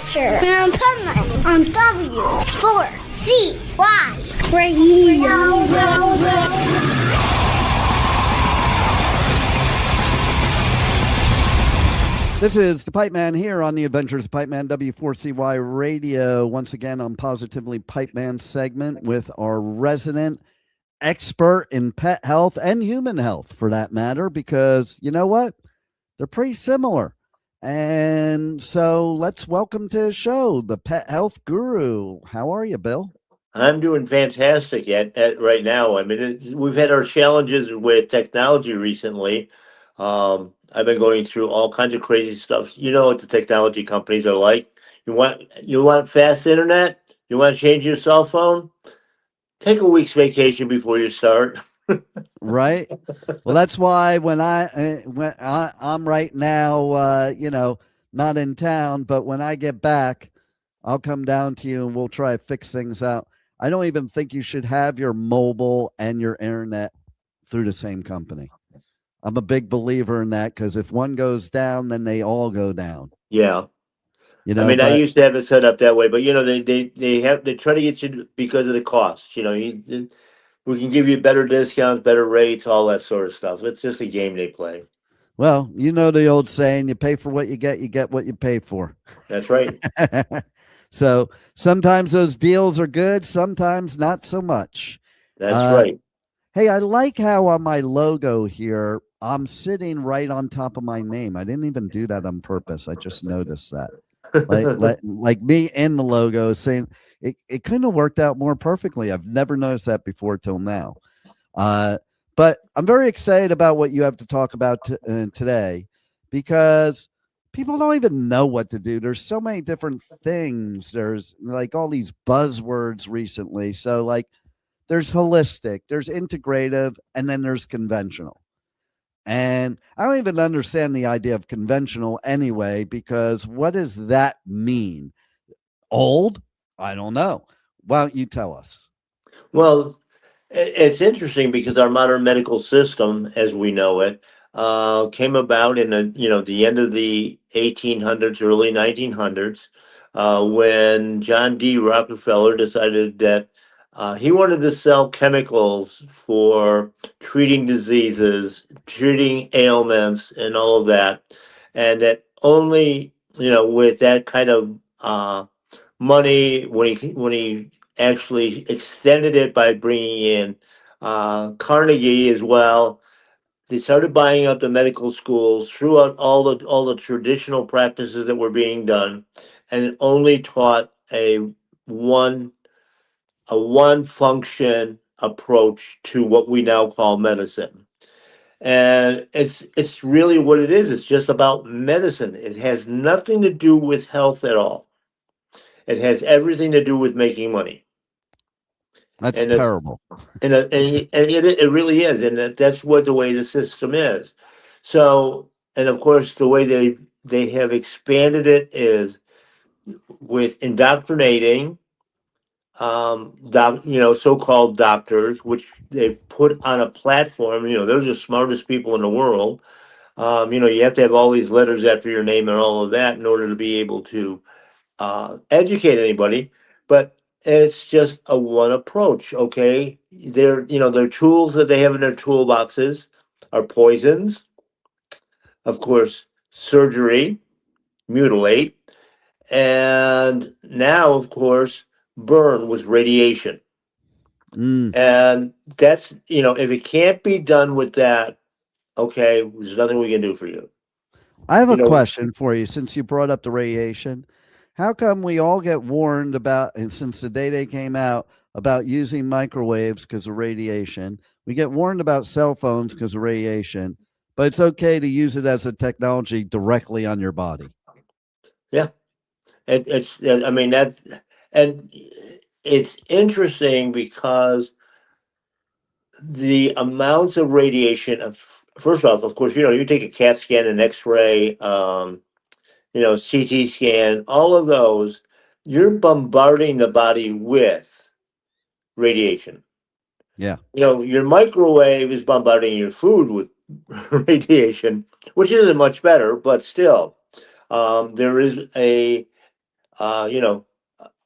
Adventure and Pipeman on W4CY Radio. This is the Pipeman here on the Adventures of Pipeman W4CY Radio. Once again on Positively Pipeman segment with our resident expert in pet health and human health, for that matter, because you know what? They're pretty similar. And so let's welcome to the show the pet health guru. How are you, Bill? I'm doing fantastic at right now. I mean, we've had our challenges with technology recently. I've been going through all kinds of crazy stuff. You know what the technology companies are like. You want fast internet? You want to change your cell phone? Take a week's vacation before you start. Right. Well, that's why when I'm right now, not in town, but when I get back, I'll come down to you and we'll try to fix things out. I don't even think you should have your mobile and your internet through the same company. I'm a big believer in that because if one goes down, then they all go down. Yeah. I I used to have it set up that way, but they try to get you because of the cost. We can give you better discounts, better rates, all that sort of stuff. It's just a game they play. Well, you know the old saying, you pay for what you get what you pay for. That's right. So sometimes those deals are good, sometimes not so much. That's right. Hey, I like how on my logo here, I'm sitting right on top of my name. I didn't even do that on purpose. I just noticed that. Like me in the logo saying it couldn't have worked out more perfectly. I've never noticed that before till now. But I'm very excited about what you have to talk about today because people don't even know what to do. There's so many different things. There's like all these buzzwords recently. So like there's holistic, there's integrative, and then there's conventional. And I don't even understand the idea of conventional anyway, because what does that mean? Old? I don't know. Why don't you tell us? Well, it's interesting because our modern medical system, as we know it, came about in the end of the 1800s, early 1900s, when John D. Rockefeller decided that he wanted to sell chemicals for treating diseases, treating ailments, and all of that, and that only with that kind of money when he actually extended it by bringing in Carnegie as well. They started buying up the medical schools, threw out all the traditional practices that were being done, and it only taught one function approach to what we now call medicine. And it's really what it is. It's just about medicine. It has nothing to do with health at all. It has everything to do with making money. That's And terrible. it really is, and that's what the way the system is. So, and of course, the way they have expanded it is with indoctrinating, so-called doctors, which they've put on a platform. They're the smartest people in the world. You have to have all these letters after your name and all of that in order to be able to educate anybody, but it's just a one approach. Okay, their tools that they have in their toolboxes are poisons, of course, surgery, mutilate, and now, of course, burn with radiation. And that's if it can't be done with that, okay, there's nothing we can do for you. I have a question for you since you brought up the radiation. How come we all get warned about, and since the day they came out, about using microwaves because of radiation? We get warned about cell phones because of radiation, but it's okay to use it as a technology directly on your body. Yeah. It's interesting because the amounts of radiation, first off, of course, you take a CAT scan, an X-ray, CT scan, all of those, you're bombarding the body with radiation. Yeah. Your microwave is bombarding your food with radiation, which isn't much better, but still, there is you know,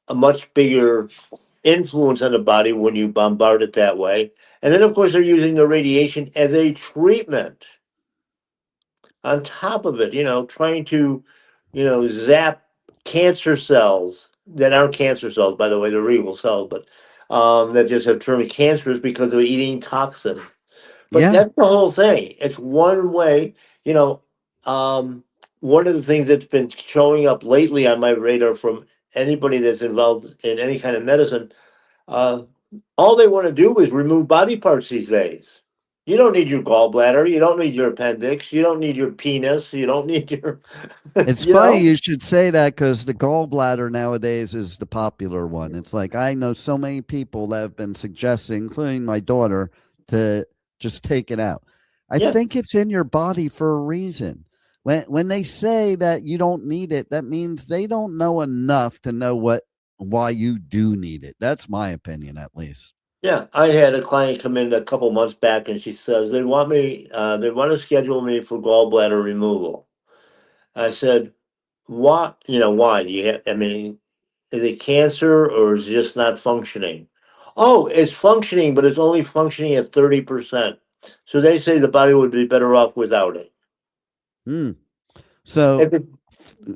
a much bigger influence on the body when you bombard it that way. And then, of course, they're using the radiation as a treatment on top of it, trying to, zap cancer cells that aren't cancer cells, by the way, they're real cells, but that just have turned cancerous because of eating toxin. But Yeah. that's the whole thing. It's one way, you know. Um, One of the things that's been showing up lately on my radar from anybody that's involved in any kind of medicine, uh, all they want to do is remove body parts these days. You don't need your gallbladder. You don't need your appendix. You don't need your penis. You don't need your, It's you funny know? you should say that because the gallbladder nowadays is the popular one. It's like I know so many people that have been suggesting, including my daughter, to just take it out. I Yeah, think it's in your body for a reason. When they say that you don't need it, that means they don't know enough to know why you do need it. That's my opinion, at least. yeah. I had a client come in a couple months back, and she says they want to schedule me for gallbladder removal. I said, "What? Why? Do you have? I mean, is it cancer or is it just not functioning?" Oh, it's functioning, but it's only functioning at 30%. So they say the body would be better off without it. Hmm. So If it-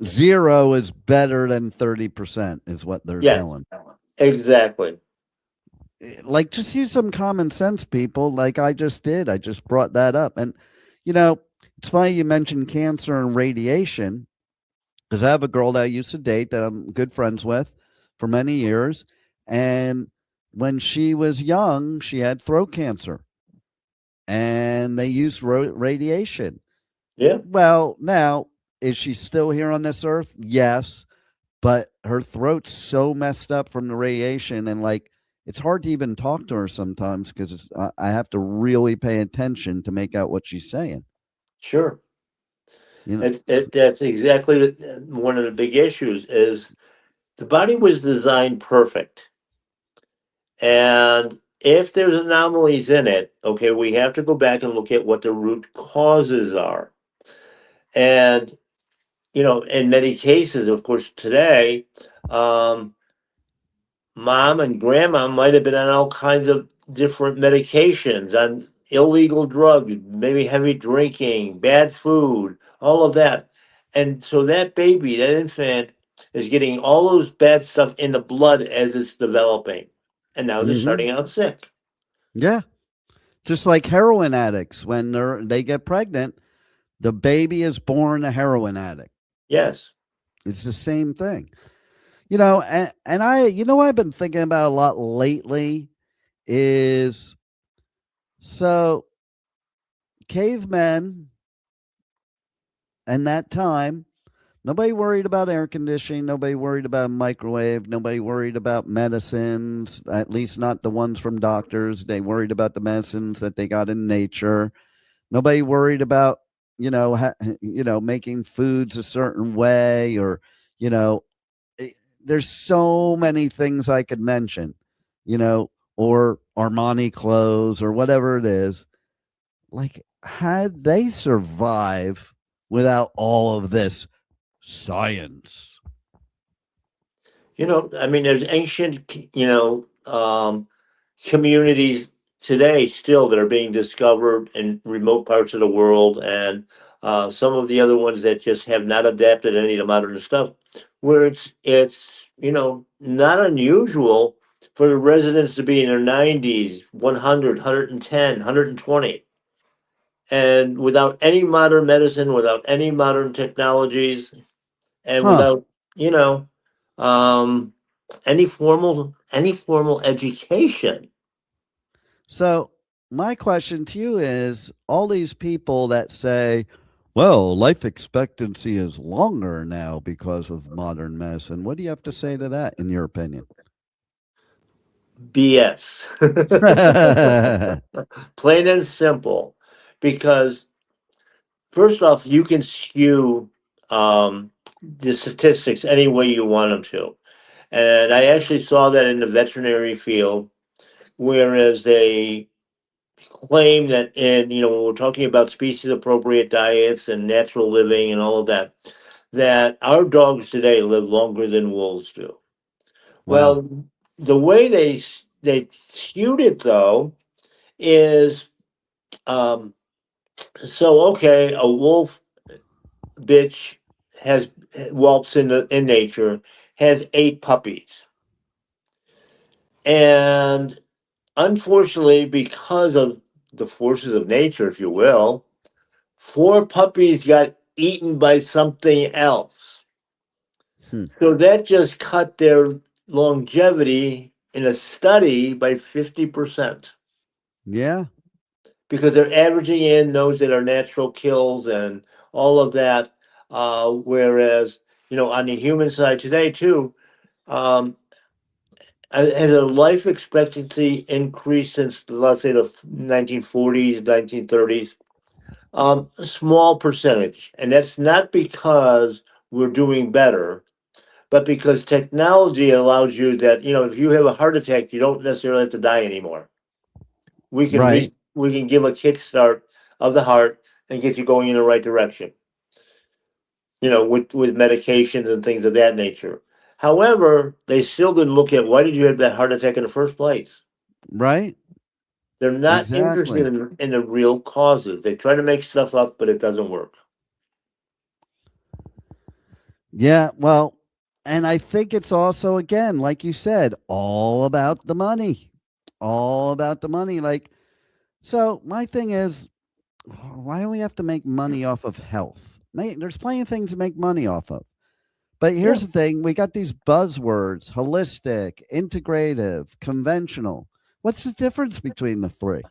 zero is better than 30%, is what they're yeah, telling. exactly. Like, just use some common sense, people, like I just did. I just brought that up. And, you know, it's funny you mentioned cancer and radiation because I have a girl that I used to date that I'm good friends with for many years. And when she was young, she had throat cancer and they used radiation. Yeah, Well, now, is she still here on this earth? Yes, but her throat's so messed up from the radiation, and like it's hard to even talk to her sometimes because I have to really pay attention to make out what she's saying. sure. You know, That's exactly one of the big issues is the body was designed perfect. And if there's anomalies in it, okay, we have to go back and look at what the root causes are. And, in many cases, of course, today, um, mom and grandma might have been on all kinds of different medications, on illegal drugs, maybe heavy drinking, bad food, all of that. And so that baby, that infant, is getting all those bad stuff in the blood as it's developing. And now they're hmm starting out sick. yeah, just like heroin addicts when they get pregnant, the baby is born a heroin addict. Yes. It's the same thing. And I've been thinking about a lot lately is so cavemen and that time. Nobody worried about air conditioning. Nobody worried about microwave. Nobody worried about medicines, at least not the ones from doctors. They worried about the medicines that they got in nature. Nobody worried about, making foods a certain way or, you know, eh, there's so many things I could mention, or Armani clothes or whatever it is. Like, had they survive without all of this science? I mean, there's ancient, communities today still that are being discovered in remote parts of the world, and some of the other ones that just have not adapted any of the modern stuff, where it's not unusual for the residents to be in their 90s, 100, 110, 120, and without any modern medicine, without any modern technologies, and Huh. without you know um, any formal education. So, my question to you is all these people that say, well, life expectancy is longer now because of modern medicine. What do you have to say to that, in your opinion? BS. Plain and simple. Because first off, you can skew the statistics any way you want them to. And I actually saw that in the veterinary field, whereas they claim that when we're talking about species appropriate diets and natural living and all of that, that our dogs today live longer than wolves do. Wow. Well, the way they skewed it though is um, so okay, a wolf bitch has whelps in nature has 8 puppies, and unfortunately, because of the forces of nature, if you will, 4 puppies got eaten by something else. Hmm. So that just cut their longevity in a study by 50% Yeah. because they're averaging in those that are natural kills and all of that. Whereas, on the human side today, too, um, has a life expectancy increased since, let's say, the 1940s, 1930s? A small percentage. And that's not because we're doing better, but because technology allows you that, if you have a heart attack, you don't necessarily have to die anymore. Right. We can give a kickstart of the heart and get you going in the right direction, with medications and things of that nature. However, they still didn't look at why did you have that heart attack in the first place? Right. They're not interested Exactly. in the real causes. They try to make stuff up, but it doesn't work. Yeah. Well, and I think it's also, again, like you said, all about the money. All about the money. Like, so my thing is, why do we have to make money off of health? There's plenty of things to make money off of. But Yeah. here's the thing, we got these buzzwords: holistic, integrative, conventional. What's the difference between the three?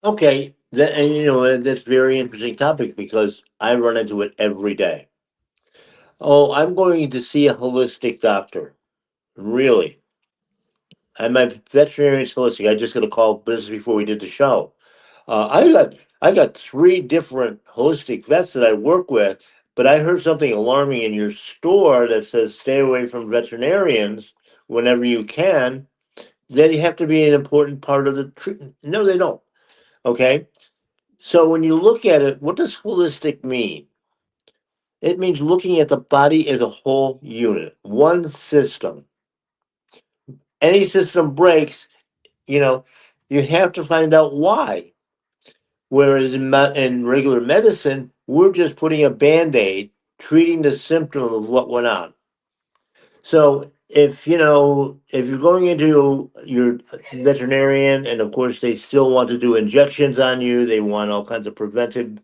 Okay. And that's a very interesting topic because I run into it every day. Oh, I'm going to see a holistic doctor. Really? I'm a veterinarian holistic. I just got a call business before we did the show. I got 3 different holistic vets that I work with, but I heard something alarming in your store that says stay away from veterinarians whenever you can. They have to be an important part of the treatment. No, they don't. Okay. So when you look at it, what does holistic mean? It means looking at the body as a whole unit, one system. Any system breaks, you know, you have to find out why. Whereas in regular medicine, we're just putting a band aid, treating the symptom of what went on. So if you're going into your veterinarian, and of course they still want to do injections on you, they want all kinds of preventive,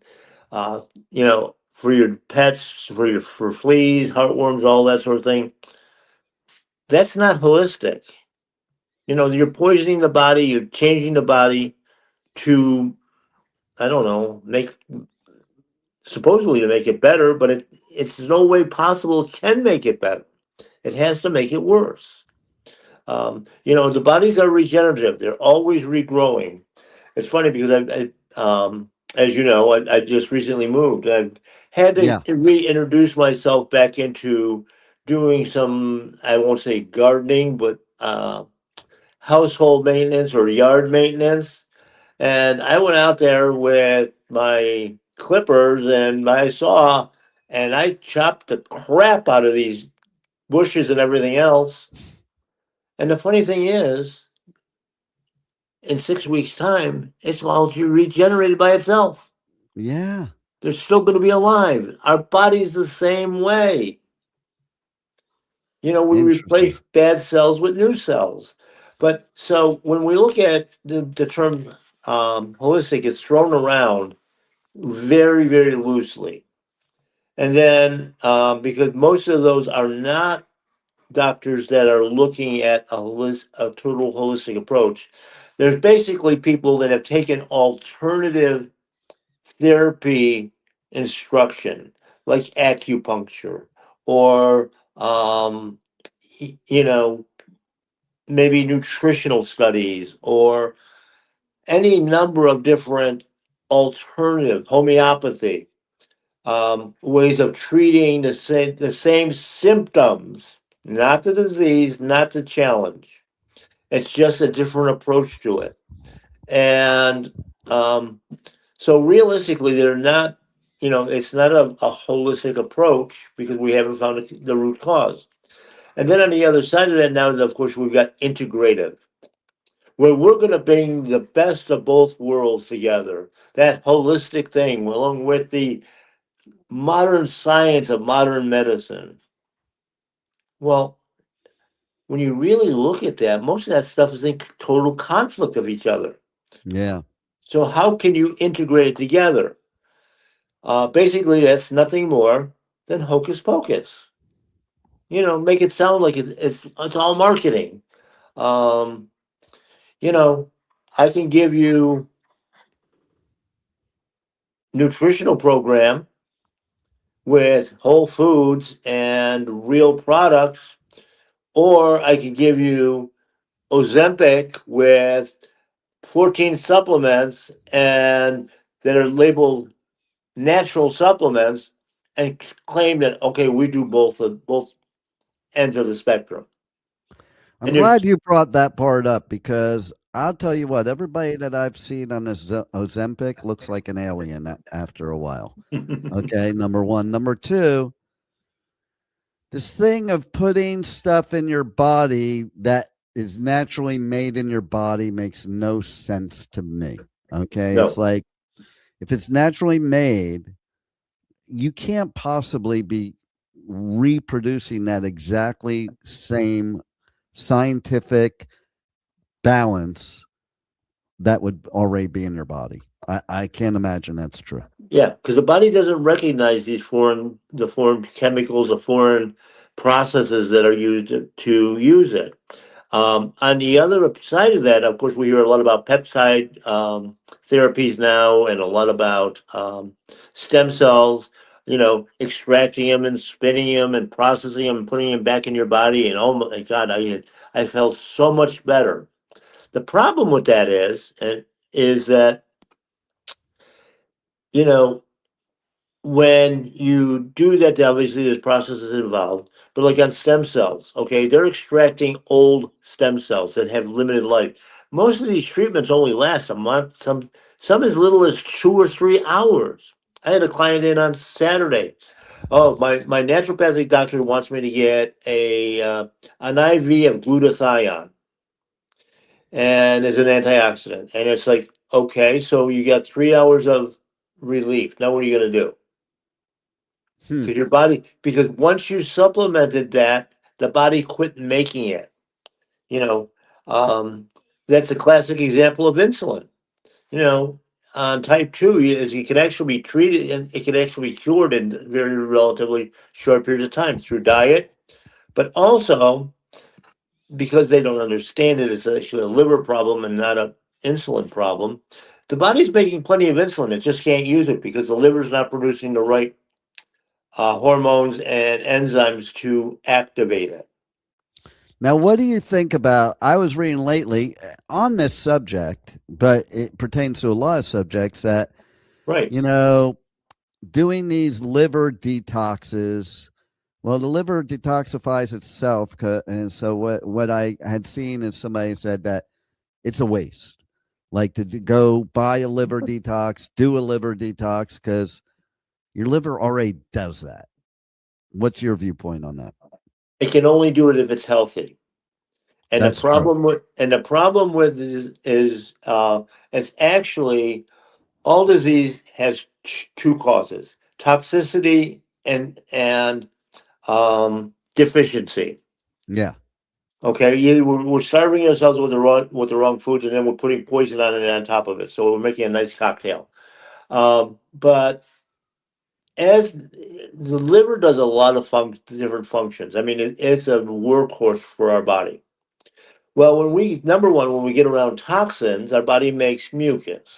for your pets, for fleas, heartworms, all that sort of thing. That's not holistic. You're poisoning the body, you're changing the body to, I don't know, make supposedly to make it better, but it's no way possible it can make it better. It has to make it worse. The bodies are regenerative; they're always regrowing. It's funny because as you know, I just recently moved. I've had Yeah. to reintroduce myself back into doing some, I won't say gardening, but household maintenance or yard maintenance. And I went out there with my clippers and my saw, and I chopped the crap out of these bushes and everything else. And the funny thing is, in 6 weeks' time, it's all regenerated by itself. Yeah. They're still going to be alive. Our body's the same way. We Interesting. replace bad cells with new cells. But so when we look at the term holistic, it's thrown around very, very loosely. And then because most of those are not doctors that are looking at a total holistic approach, there's basically people that have taken alternative therapy instruction, like acupuncture or y- you know maybe nutritional studies or any number of different alternative homeopathy ways of treating the same symptoms, not the disease, not the challenge. It's just a different approach to it. And um, so realistically, they're not. it's not a holistic approach because we haven't found the root cause. And then on the other side of that, now, of course, we've got integrative, where we're going to bring the best of both worlds together. That holistic thing, along with the modern science of modern medicine. Well, when you really look at that, most of that stuff is in total conflict of each other. Yeah. So how can you integrate it together? Basically, that's nothing more than hocus pocus. Make it sound like it's all marketing. Um, you know, I can give you nutritional program with whole foods and real products, or I can give you Ozempic with 14 supplements and that are labeled natural supplements and claim that okay, we do both ends of the spectrum. I'm And there's glad you brought that part up because I'll tell you what, everybody that I've seen on this Ozempic looks like an alien after a while. Okay, number one. Number two, this thing of putting stuff in your body that is naturally made in your body makes no sense to me. Okay, it's no, like if it's naturally made, you can't possibly be reproducing that exactly same scientific balance that would already be in your body. I can't imagine that's true. yeah, because the body doesn't recognize the foreign chemicals, the foreign processes that are used to use it. On the other side of that, of course, we hear a lot about peptide therapies now, and a lot about stem cells. Extracting them and spinning them and processing them and putting them back in your body. And oh my God, I felt so much better. The problem with that is that you know when you do that, obviously there's processes involved. But like on stem cells, okay, they're extracting old stem cells that have limited life. Most of these treatments only last a month, some as little as 2 or 3 hours. I had a client in on Saturday. Oh, my naturopathic doctor wants me to get an IV of glutathione and as an antioxidant. And it's like, okay, so you got 3 hours of relief. Now what are you going to do? Hmm. Because because once you supplemented that, the body quit making it. You know, um, that's a classic example of insulin. You know, on type 2, is you can actually be treated and it can actually be cured in very relatively short period of time through diet, but also because they don't understand it, it's actually a liver problem and not a insulin problem. The body's making plenty of insulin, it just can't use it because the liver's not producing the right hormones and enzymes to activate it. Now, what do you think about? I was reading lately on this subject, but it pertains to a lot of subjects that, Right. you know, doing these liver detoxes. Well, the liver detoxifies itself. And so, what I had seen is somebody said that it's a waste. Like to go buy a liver detox, do a liver detox, because your liver already does that. What's your viewpoint on that? It can only do it if it's healthy. And That's true. the problem with is it's actually all disease has two causes: toxicity and deficiency. Yeah. Okay, we're starving ourselves with the wrong foods, and then we're putting poison on it on top of it. So we're making a nice cocktail. But as the liver does a lot of different functions. I mean, it's a workhorse for our body. Well, number one, when we get around toxins, our body makes mucus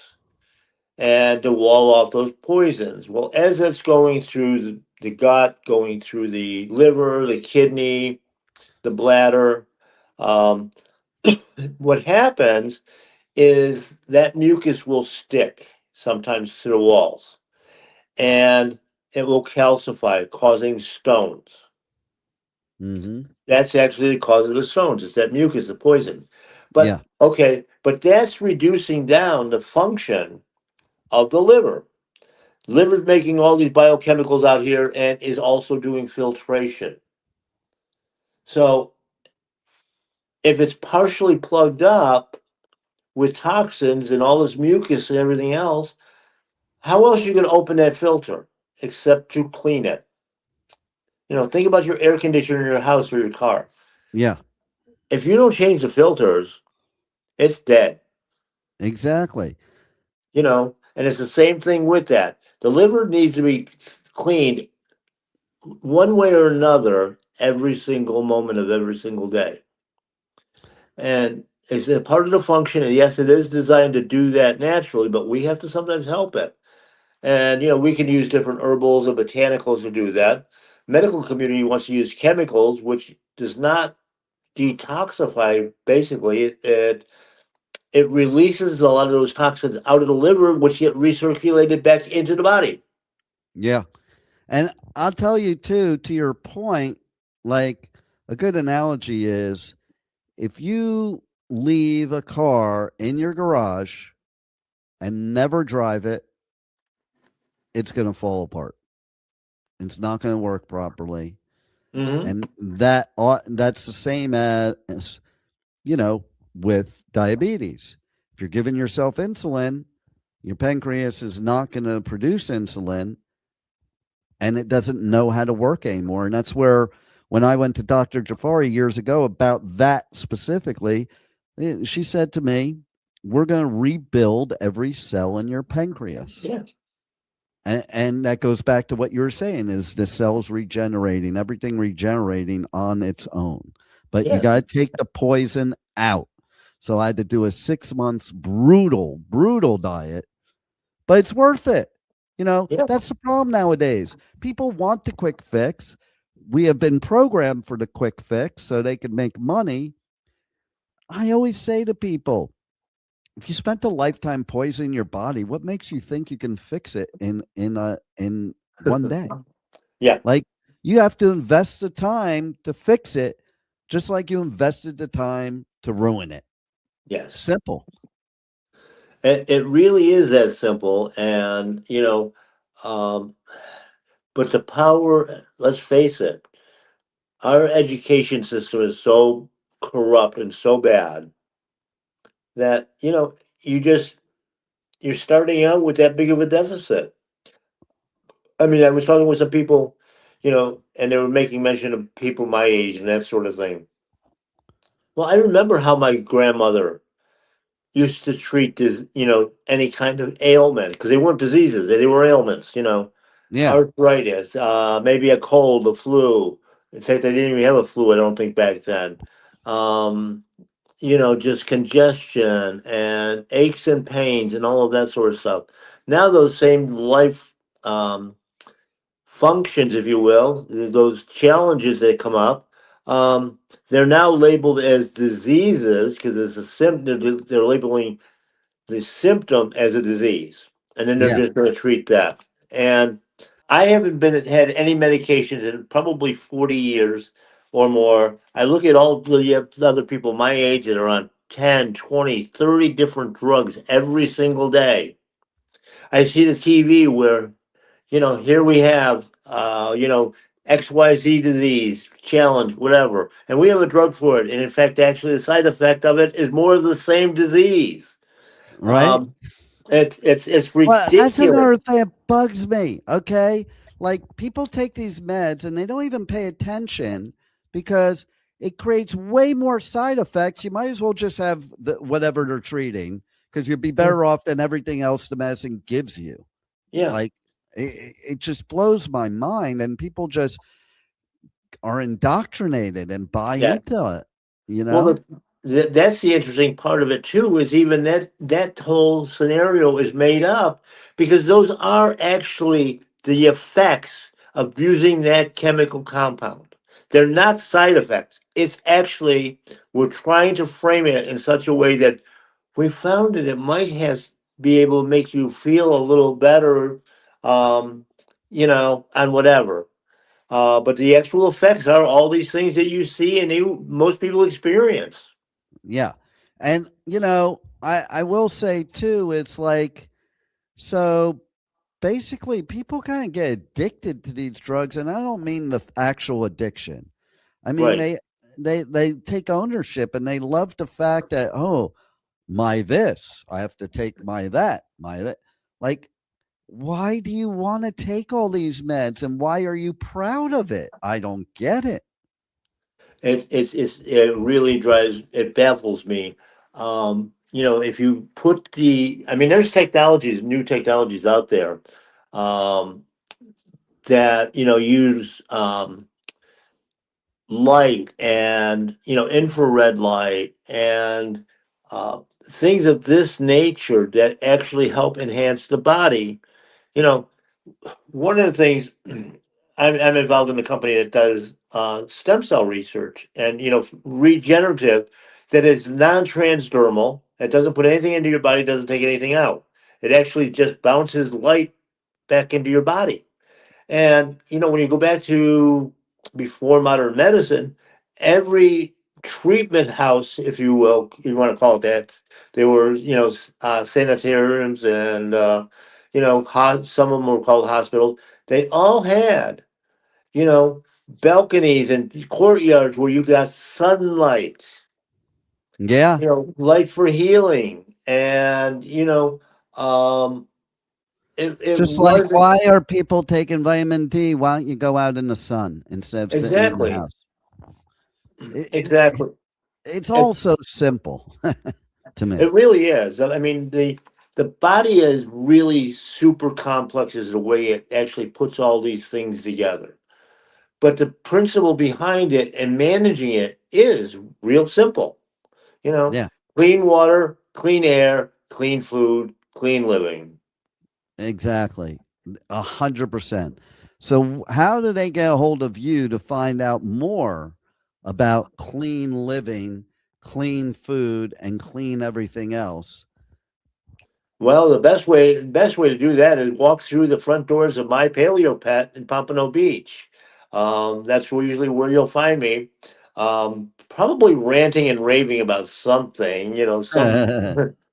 and to wall off those poisons. Well, as it's going through the gut, going through the liver, the kidney, the bladder, um, what happens is that mucus will stick sometimes to the walls and it will calcify, causing stones. Mm-hmm. That's actually the cause of the stones. It's that mucus, the poison. But Yeah. okay, but that's reducing down the function of the liver. Liver's making all these biochemicals out here and is also doing filtration. So if it's partially plugged up with toxins and all this mucus and everything else, how else are you going to open that filter except to clean it? Think about your air conditioner in your house or your car. Yeah, If you don't change the filters, it's dead. exactly. And it's the same thing with that. The liver needs to be cleaned one way or another every single moment of every single day. And it's a part of the function. And yes, it is designed to do that naturally, but we have to sometimes help it. And, we can use different herbals and botanicals to do that. Medical community wants to use chemicals, which does not detoxify, basically. It releases a lot of those toxins out of the liver, which get recirculated back into the body. Yeah. And I'll tell you too, to your point, like a good analogy is if you leave a car in your garage and never drive it, it's going to fall apart. It's not going to work properly. Hmm. And that's the same as, with diabetes. If you're giving yourself insulin, your pancreas is not going to produce insulin and it doesn't know how to work anymore. And that's where, when I went to Dr. Jafari years ago about that specifically, she said to me, we're going to rebuild every cell in your pancreas. Yeah. And that goes back to what you were saying, is the cells regenerating, everything regenerating on its own. But you Yes. got to take the poison out. So I had to do a 6 months brutal diet, but it's worth it. Yeah. That's the problem nowadays. People want the quick fix. We have been programmed for the quick fix so they can make money. I always say to people, if you spent a lifetime poisoning your body, what makes you think you can fix it in one day? Yeah. Like, you have to invest the time to fix it, just like you invested the time to ruin it. Yes. Simple. It really is that simple. And, but the power, let's face it, our education system is so corrupt and so bad that, you're starting out with that big of a deficit. I mean, I was talking with some people, and they were making mention of people my age and that sort of thing. Well, I remember how my grandmother used to treat this, any kind of ailment, because they weren't diseases, they were ailments, Yeah. arthritis, maybe a cold, a flu. In fact, I didn't even have a flu, I don't think, back then. Um, just congestion and aches and pains and all of that sort of stuff. Now, those same life um, functions, if you will, those challenges that come up, um, they're now labeled as diseases because it's a symptom. They're labeling the symptom as a disease, and then they're Yeah. just going to treat that. And I haven't been had any medications in probably 40 years or more. I look at all the other people my age that are on 10, 20, 30 different drugs every single day. I see the TV where, here we have, XYZ disease, challenge, whatever, and we have a drug for it. And in fact, actually, the side effect of it is more of the same disease. Right. Um, it's Well, that's ridiculous. another thing that bugs me. Okay. Like, people take these meds and they don't even pay attention because it creates way more side effects. You might as well just have whatever they're treating, because you'd be Yeah. better off than everything else the medicine gives you. Yeah. Like, it just blows my mind. And people just are indoctrinated and buy Yeah. into it, you Well, know? that's the interesting part of it too. Is even that whole scenario is made up because those are actually the effects of using that chemical compound. They're not side effects. It's actually, we're trying to frame it in such a way that we found that it might have be able to make you feel a little better, um, on whatever. But the actual effects are all these things that you see and most people experience. Yeah. And, I will say too, it's like, so basically people kind of get addicted to these drugs, and I don't mean the actual addiction. I mean Right. they take ownership, and they love the fact that, oh, my this, I have to take my that, my that. Like, why do you want to take all these meds, and why are you proud of it? I don't get it. It really it baffles me. If you put I mean, there's new technologies out there, um, that, use, light and, infrared light and, things of this nature that actually help enhance the body. You know, One of the things, I'm involved in a company that does, stem cell research and, regenerative, that is non-transdermal. It doesn't put anything into your body, doesn't take anything out. It actually just bounces light back into your body. And, when you go back to before modern medicine, every treatment house, if you will, you want to call it that, there were, sanitariums and, some of them were called hospitals. They all had, you know, balconies and courtyards where you got sunlight, Yeah. light for healing. And, it Just like, wasn't why are people taking vitamin D? Why don't you go out in the sun instead of sitting in the exactly, house? exactly. It's all so simple to me. It really is. I mean, the body is really super complex is the way it actually puts all these things together. But the principle behind it and managing it is real simple. You know, Yeah, Clean water, clean air, clean food, clean living. exactly. 100%. So, how do they get a hold of you to find out more about clean living, clean food, and clean everything else? Well, the best way to do that is walk through the front doors of my Paleo Pet in Pompano Beach. That's usually where you'll find me. Probably ranting and raving about something,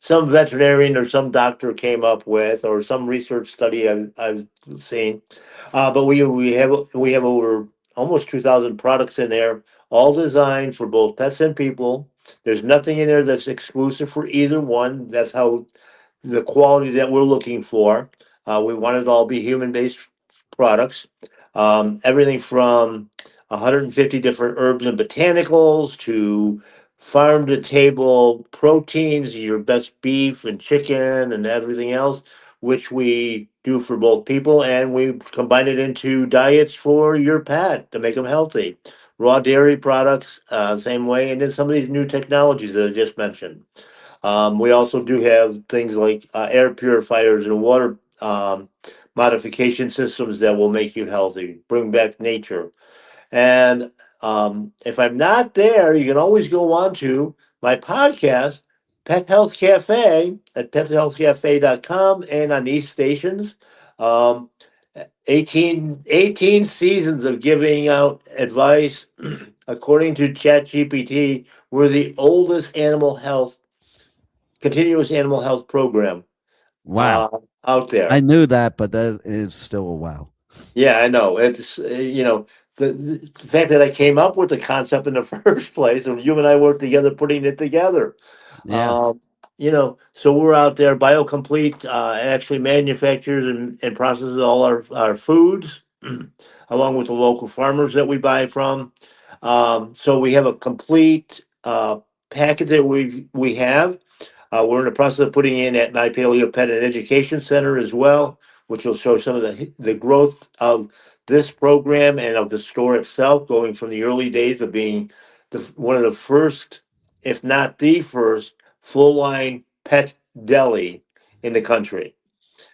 some veterinarian or some doctor came up with, or some research study I've seen. But we have over almost 2,000 products in there, all designed for both pets and people. There's nothing in there that's exclusive for either one. That's how the quality that we're looking for. We want it to all be human-based products. Everything from 150 different herbs and botanicals to farm to table proteins, your best beef and chicken and everything else, which we do for both people, and we combine it into diets for your pet to make them healthy. Raw dairy products, same way, and then some of these new technologies that I just mentioned. We also do have things like, air purifiers and water, modification systems that will make you healthy, bring back nature. And, if I'm not there, you can always go on to my podcast, Pet Health Cafe, at pethealthcafe.com, and on these stations. Um, 18 seasons of giving out advice. According to ChatGPT, we're the oldest continuous animal health program, Wow. uh, out I there. knew that, but that is still a wow. Yeah, I know. It's, the fact that I came up with the concept in the first place, and you and I worked together putting it together. Yeah. Um, so we're out there. BioComplete, actually manufactures and processes all our foods, along with the local farmers that we buy from. So we have a complete, package that we have. We're in the process of putting in at My Paleo Pet and Education Center as well, which will show some of the growth of this program and of the store itself, going from the early days of being one of the first, if not the first, full line pet deli in the country.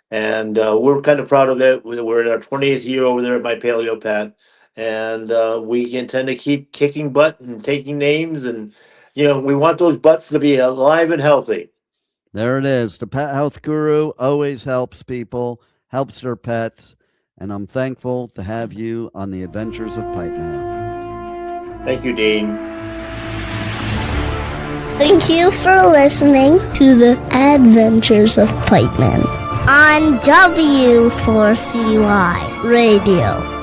And, we're kind of proud of it. We're in our 20th year over there at My Paleo Pet, and, we intend to keep kicking butt and taking names, and we want those butts to be alive and healthy. There it is. The pet health guru always helps people, helps their pets, and I'm thankful to have you on the adventures of Pipeman. Thank you, Dean. Thank you for listening to the Adventures of Pipeman. on W4CY Radio.